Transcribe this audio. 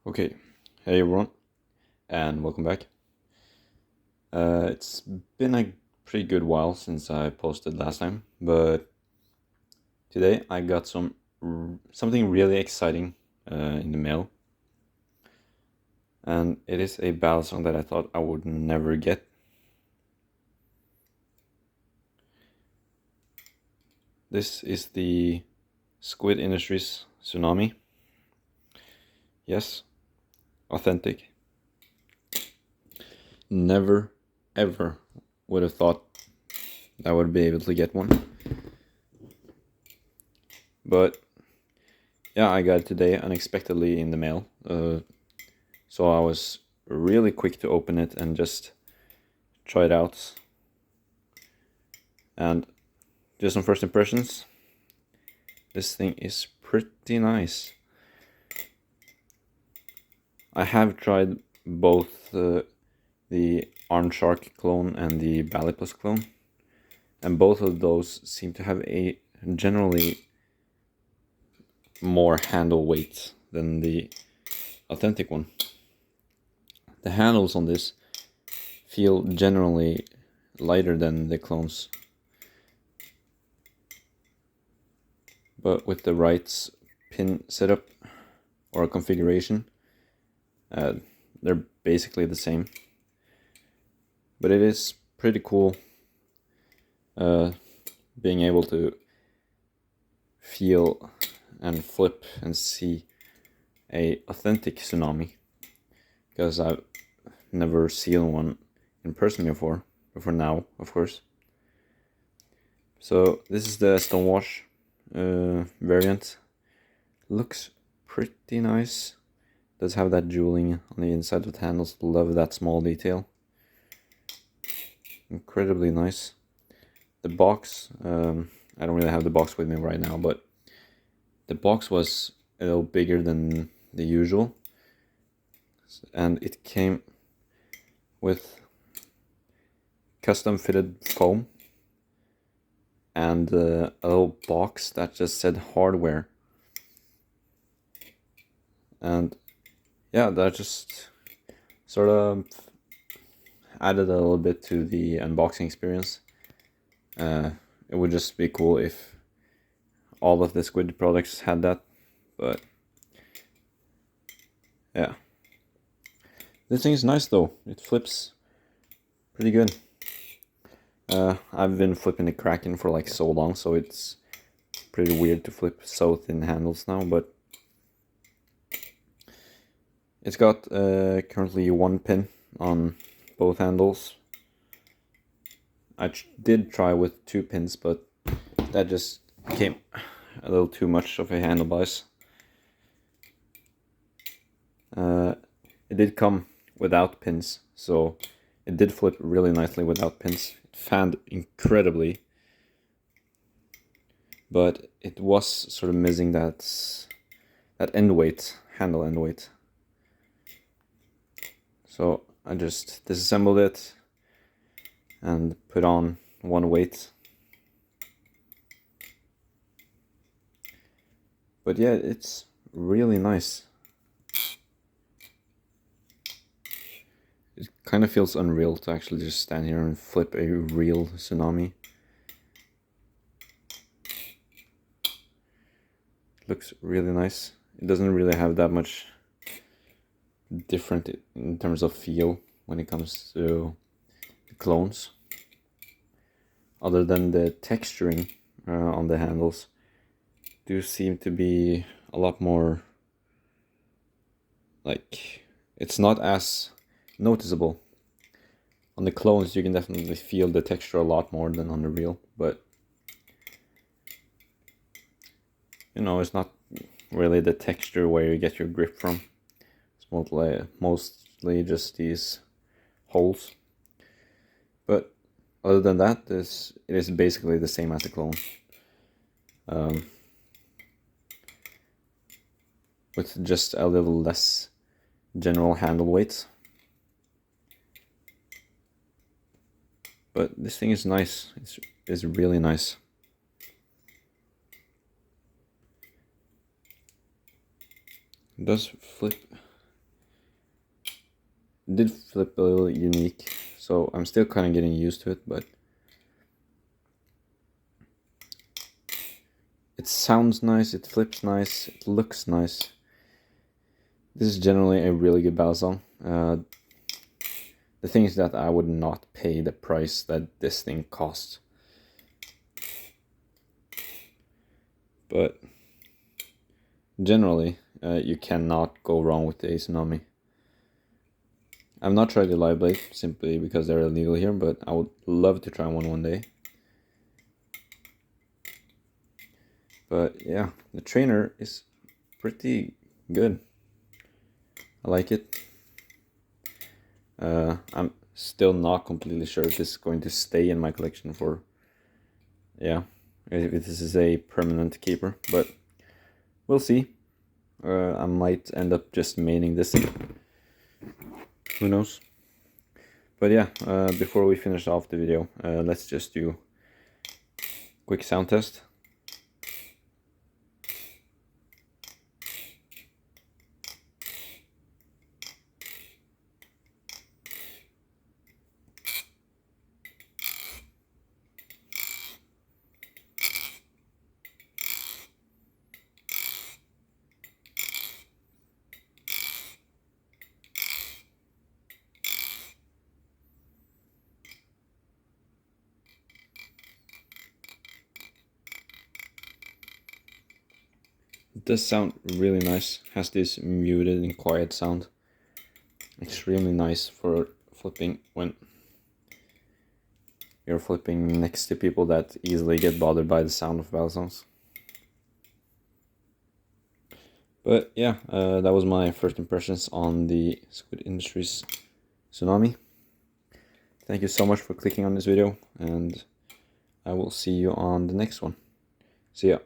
Okay, hey everyone, and welcome back. It's been a pretty good while since I posted last time, but today I got something really exciting in the mail, and it is a balisong that I thought I would never get. This is the Squid Industries Tsunami. Yes, authentic. Never, ever would have thought I would be able to get one. But yeah, I got it today unexpectedly in the mail. So I was really quick to open it and just try it out. And just some first impressions. This thing is pretty nice. I have tried both the Arn Shark clone and the Balipus clone, and both of those seem to have a generally more handle weight than the authentic one. The handles on this feel generally lighter than the clones, but with the right pin setup or configuration, they're basically the same. But it is pretty cool being able to feel and flip and see a authentic Tsunami, because I've never seen one in person before now, of course. So this is the Stonewash variant. Looks pretty nice. Does have that jeweling on the inside of the handles. Love that small detail. Incredibly nice. The box, I don't really have the box with me right now, but the box was a little bigger than the usual, and it came with custom fitted foam and a little box that just said hardware. And yeah, that just sort of added a little bit to the unboxing experience. It would just be cool if all of the Squid products had that, but yeah. This thing is nice though, it flips pretty good. I've been flipping the Kraken for like so long, so it's pretty weird to flip so thin handles now, but it's got currently one pin on both handles. I did try with 2 pins, but that just became a little too much of a handlebar. It did come without pins, so it did flip really nicely without pins. It fanned incredibly, but it was sort of missing that end weight, handle end weight. So I just disassembled it and put on one weight. But yeah, it's really nice. It kind of feels unreal to actually just stand here and flip a real Tsunami. Looks really nice. It doesn't really have that much different in terms of feel when it comes to the clones, other than the texturing on the handles do seem to be a lot more, like, it's not as noticeable. On the clones you can definitely feel the texture a lot more than on the real, but you know, it's not really the texture where you get your grip from. It's mostly just these holes. But other than that, it is basically the same as the clone. With just a little less general handle weight. But this thing is nice. It's really nice. It does flip did flip a little unique, so I'm still kind of getting used to it, but it sounds nice, it flips nice, it looks nice. This is generally a really good balisong. The thing is that I would not pay the price that this thing costs. But generally, you cannot go wrong with the Tsunami. I've not tried the live blade simply because they're illegal here, but I would love to try one day. But yeah, the trainer is pretty good. I like it. I'm still not completely sure if this is going to stay in my collection for, yeah, if this is a permanent keeper, but we'll see. I might end up just maining this thing. Who knows? But yeah, before we finish off the video, let's just do a quick sound test. It does sound really nice, has this muted and quiet sound. Extremely nice for flipping when you're flipping next to people that easily get bothered by the sound of balisongs. But yeah, that was my first impressions on the Squid Industries Tsunami. Thank you so much for clicking on this video, and I will see you on the next one. See ya.